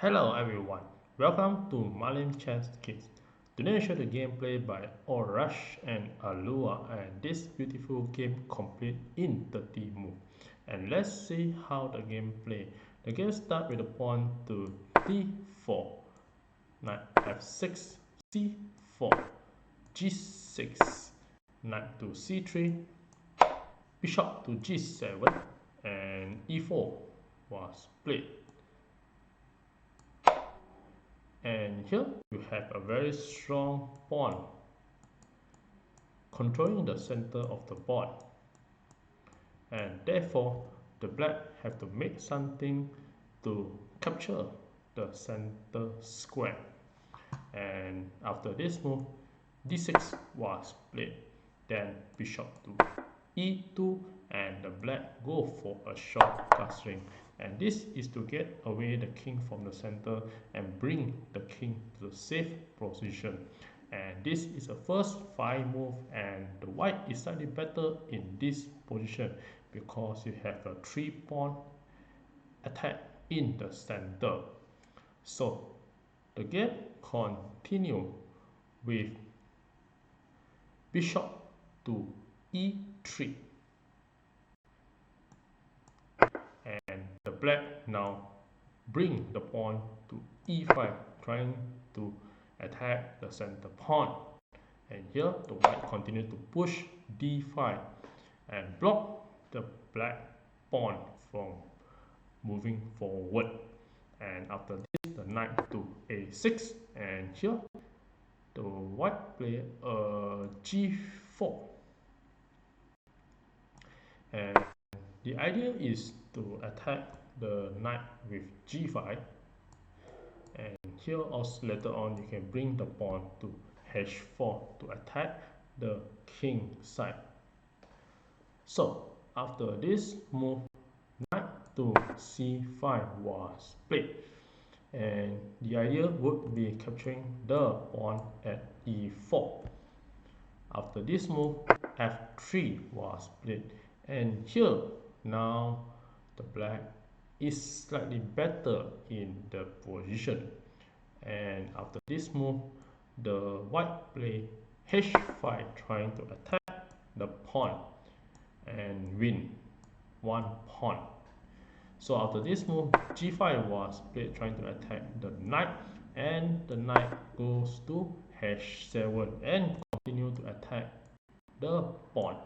Hello everyone, welcome to Malim Chess Kids. Today I show the gameplay by Orash and Alua, and this beautiful game complete in 30 moves. And let's see how the game play. The game start with a pawn to d4, knight f6, c4, g6, knight to c3, bishop to g7, and e4 was played. And here you have a very strong pawn controlling the center of the board, and therefore the black have to make something to capture the center square. And after this move, d6 was played, then bishop to e2, and the black go for a short castling, and this is to get away the king from the center and bring the king to the safe position. And this is the first 5 move, and the white is slightly better in this position because you have a 3 pawn attack in the center. So the game continue with bishop to e3, and the black now bring the pawn to e5, trying to attack the center pawn. And here the white continue to push d5 and block the black pawn from moving forward. And after this, the knight to a6, and here the white play a g4, and the idea is to attack the knight with g5, and here also later on you can bring the pawn to h4 to attack the king side. So after this move, knight to c5 was played, and the idea would be capturing the pawn at e4. After this move, f3 was played, and here now the black is slightly better in the position. And after this move, the white play h5, trying to attack the pawn and win 1 pawn. So after this move, g5 was played, trying to attack the knight, and the knight goes to h7 and continue to attack the pawn.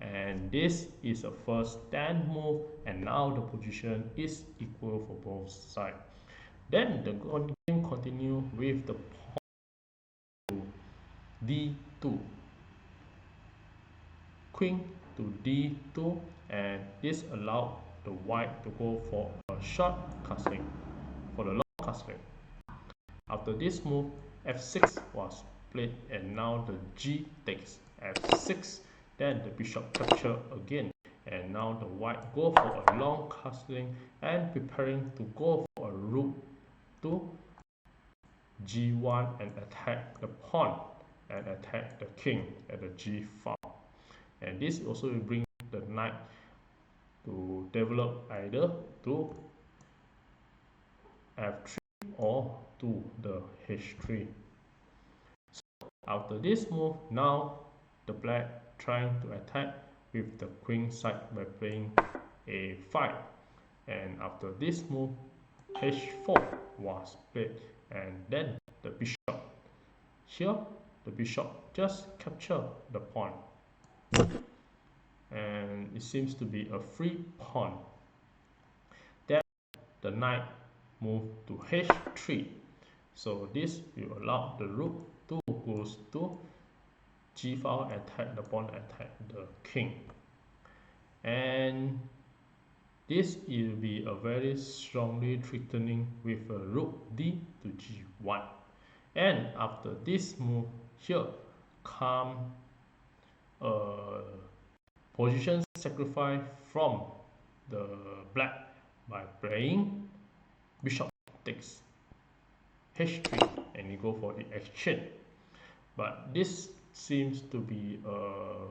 And this is the first 10 move, and now the position is equal for both sides. Then the game continue with the pawn to d2, queen to d2, and this allowed the white to go for a short castling, for the long castling. After this move, f6 was played, and now the g takes f6, then the bishop capture again, and now the white go for a long castling and preparing to go for a rook to g1 and attack the pawn and attack the king at the g file. And this also will bring the knight to develop either to f3 or to the h3. So after this move, now the black trying to attack with the queen side by playing a5, and after this move, h4 was played, and then the bishop. Here the bishop just capture the pawn, and it seems to be a free pawn. Then the knight move to h3, so this will allow the rook to goes to g file, attack the pawn, attack the king, and this will be a very strongly threatening with a rook d to g1. And after this move, here come a position sacrifice from the black by playing bishop takes h3, and you go for the exchange. But this seems to be a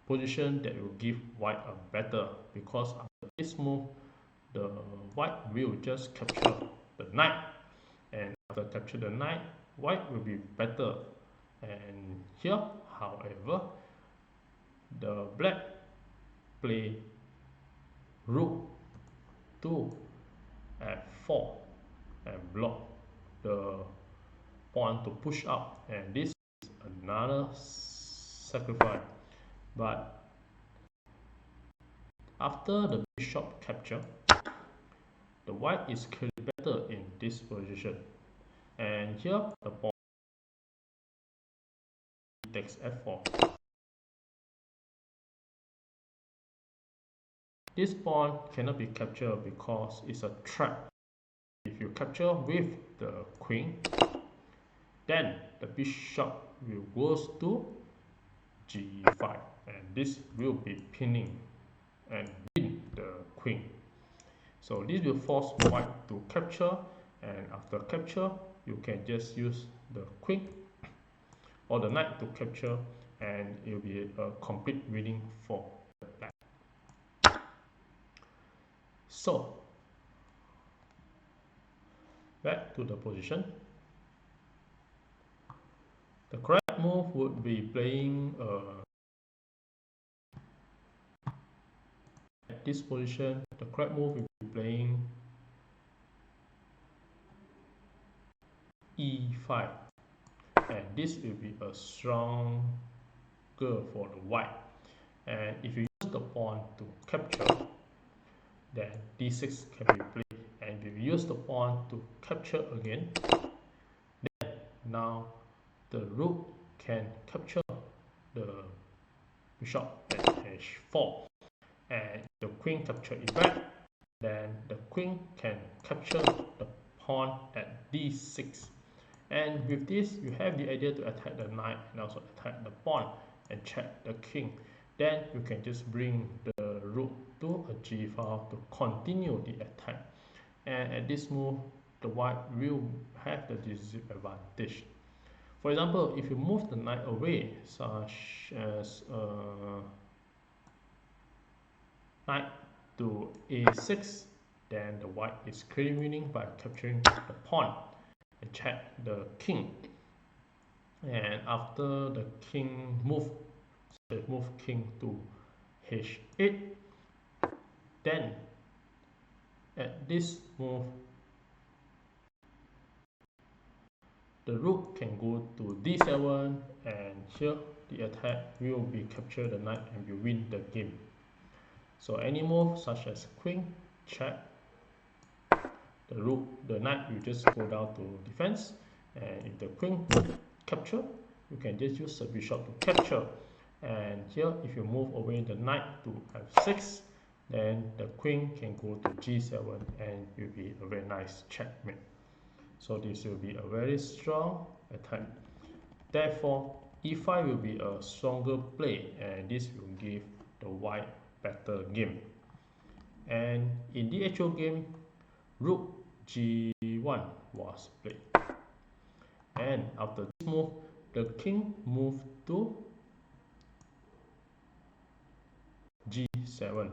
position that will give white a better, because after this move the white will just capture the knight, and after capture the knight, white will be better. And here, however, the black play rook to f4 and block the pawn to push up, and this is another sacrifice. But after the bishop capture, the white is clearly better in this position, and here the pawn takes f4. This pawn cannot be captured because it's a trap. If you capture with the queen, then the bishop will go to g5, and this will be pinning and win the queen. So this will force white to capture, and after capture, you can just use the queen or the knight to capture, and it will be a complete winning for the black. So back to the position. The correct move would be playing at this position. The correct move will be playing e5, and this will be a stronger for the white. And if you use the pawn to capture, then d6 can be played, and if you use the pawn to capture again, then now the rook can capture the bishop at h4, and the queen capture it back, then the queen can capture the pawn at d6, and with this you have the idea to attack the knight and also attack the pawn and check the king. Then you can just bring the rook to a g file to continue the attack, and at this move the white will have the decisive advantage. For example, if you move the knight away, such as knight to a6, then the white is clearly winning by capturing the pawn and check the king. And after the king move king to h8, then at this move the rook can go to d7, and here the attack will be capture the knight and will win the game. So any move such as queen check, the knight will just go down to defense, and if the queen capture, you can just use the bishop to capture. And here if you move away the knight to f6, then the queen can go to g7, and will be a very nice checkmate. So this will be a very strong attack. Therefore, e5 will be a stronger play, and this will give the white better game. And in the actual game, rook g1 was played. And after this move, the king moved to g7.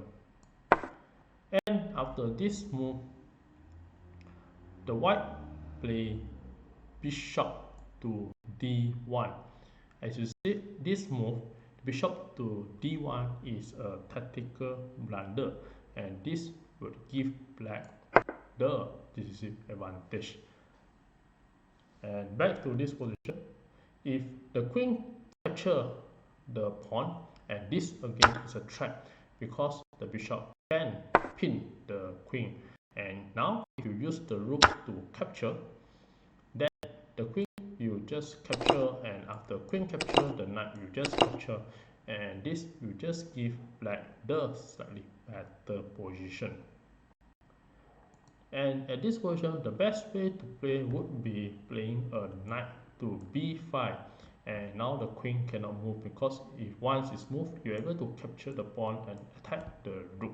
And after this move, the white play bishop to d1. As you see, this move, bishop to d1 is a tactical blunder, and this would give black the decisive advantage. And back to this position, if the queen capture the pawn, and this again is a trap because the bishop can pin the queen. And now if you use the rook to capture, then the queen will just capture, and after queen capture, the knight will just capture, and this will just give black the slightly better position. And at this position, the best way to play would be playing a knight to b5, and now the queen cannot move, because if once it's moved, you're able to capture the pawn and attack the rook,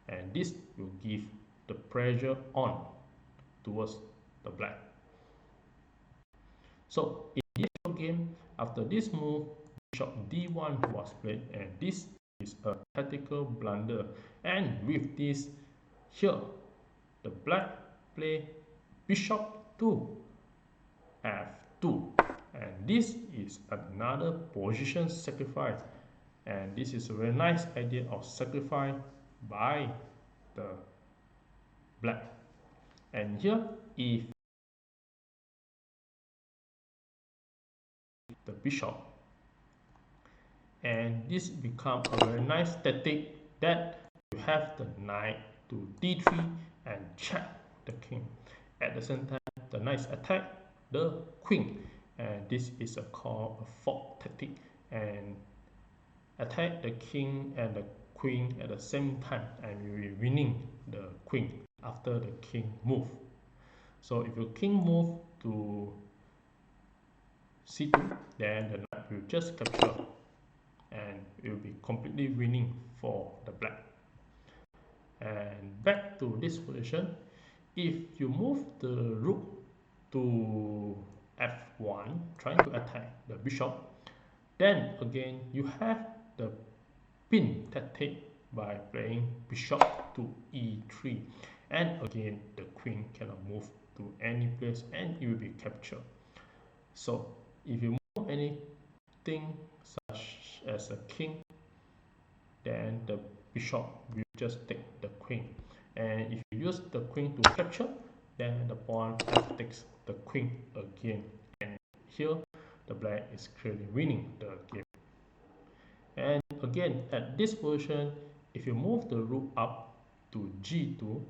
and this will give the pressure on towards the black. So in the actual game, after this move, bishop d1 was played, and this is a tactical blunder. And with this, here the black play bishop to f2, and this is another position sacrifice, and this is a very nice idea of sacrifice by the black. And here, if the bishop, and this becomes a very nice tactic that you have the knight to d3 and check the king. At the same time, the knight attack the queen, and this is called a fork tactic, and attack the king and the queen at the same time, and you will be winning the queen after the king move. So if your king move to c2, then the knight will just capture, and it will be completely winning for the black. And back to this position, if you move the rook to f1 trying to attack the bishop, then again you have the pin tactic by playing bishop to e3, and again the queen cannot move to any place and it will be captured. So if you move anything such as a king, then the bishop will just take the queen, and if you use the queen to capture, then the pawn takes the queen again, and here the black is clearly winning the game. And again, at this position, if you move the rook up to g2,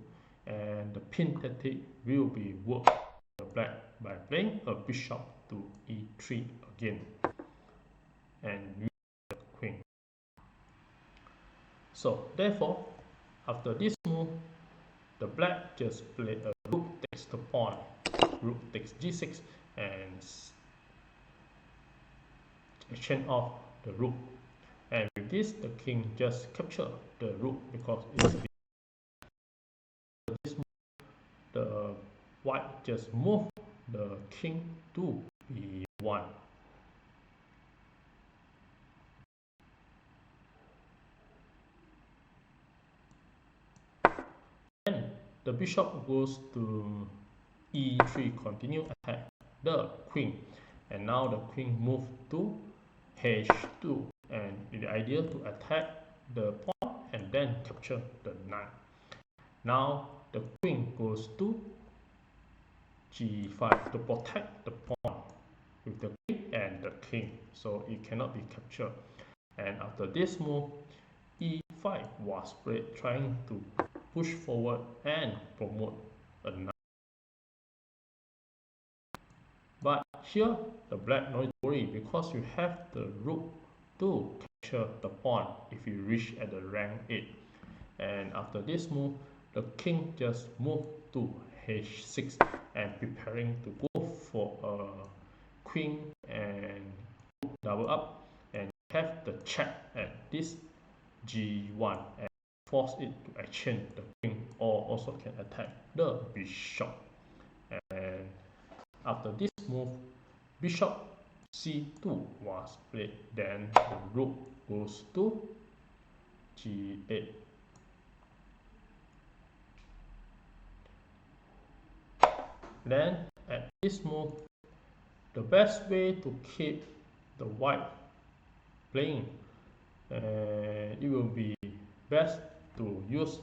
and the pin tactic will be worked the black by playing a bishop to e3 again, and use the queen. So therefore, after this move, the black just play a rook takes the pawn, rook takes g6, and exchange off the rook. And with this, the king just capture the rook because it's this move, the white just move the king to b1. Then the bishop goes to e3, continue attack the queen, and now the queen move to h2, and the idea to attack the pawn and then capture the knight. Now the queen goes to g5 to protect the pawn with the queen and the king, so it cannot be captured. And after this move, e5 was played, trying to push forward and promote a knight. But here the black no need to worry, because you have the rook to capture the pawn if you reach at the rank 8. And after this move, the king just moved to h6 and preparing to go for a queen and double up, and have the check at this g1 and force it to exchange the queen, or also can attack the bishop. And after this move, bishop c2 was played, then the rook goes to g8. Then at this move, the best way to keep the white playing, it will be best to use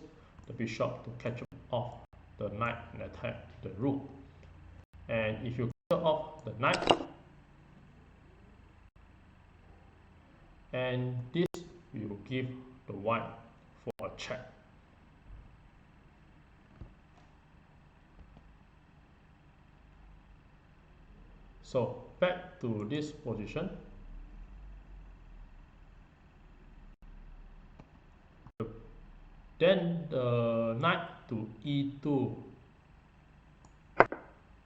the bishop to catch off the knight and attack the rook. And if you capture off the knight, and this will give the white for a check. So back to this position, then the knight to e2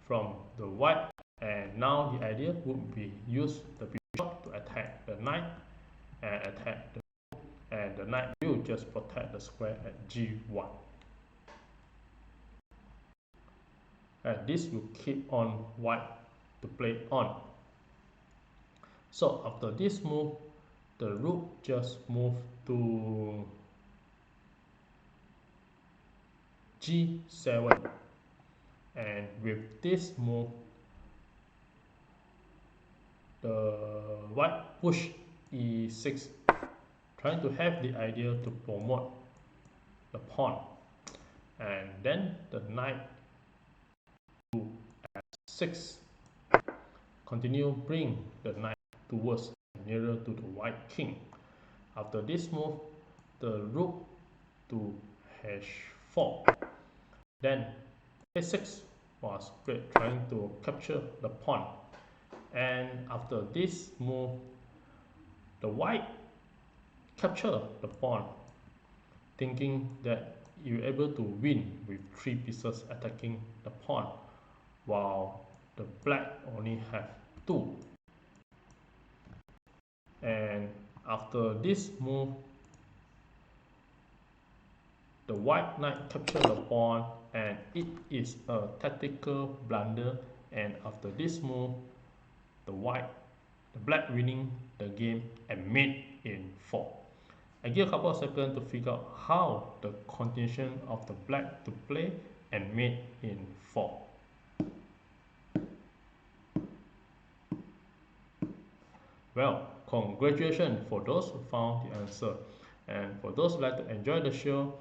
from the white, and now the idea would be use the bishop to attack the knight and attack the rook, and the knight will just protect the square at g1, and this will keep on white to play on. So after this move, the rook just move to g7, And with this move, the white push e6, trying to have the idea to promote the pawn. And then the knight to f6, continue bring the knight towards nearer to the white king. After this move, the rook to h4. Then a6 was great, trying to capture the pawn. And after this move, the white capture the pawn, thinking that you're able to win with 3 pieces attacking the pawn, while the black only have 2. And after this move, the white knight capture the pawn, and it is a tactical blunder. And after this move, the black winning the game and mate in 4. I give a couple of seconds to figure out how the continuation of the black to play and mate in 4. Well, congratulations for those who found the answer. And for those who like to enjoy the show,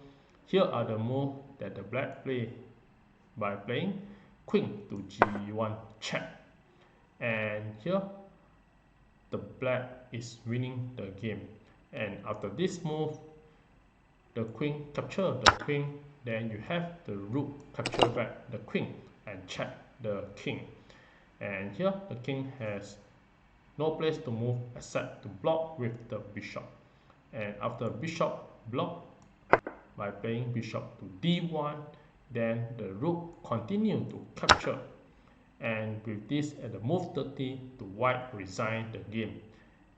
here are the moves that the black play by playing queen to g1 check. And here the black is winning the game. And after this move, the queen capture the queen, then you have the rook capture back the queen and check the king. And here the king has no place to move except to block with the bishop. And after bishop block by playing bishop to d1, then the rook continue to capture. And with this at the move 30, the white resign the game.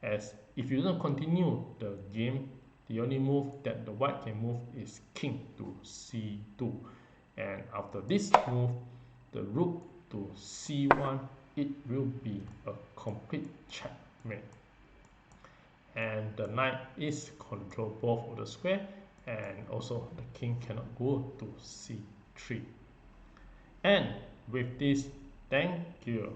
As if you don't continue the game, the only move that the white can move is king to c2. And after this move, the rook to c1, it will be a complete checkmate. And the knight is control both of the square, and also the king cannot go to c3. And with this, thank you.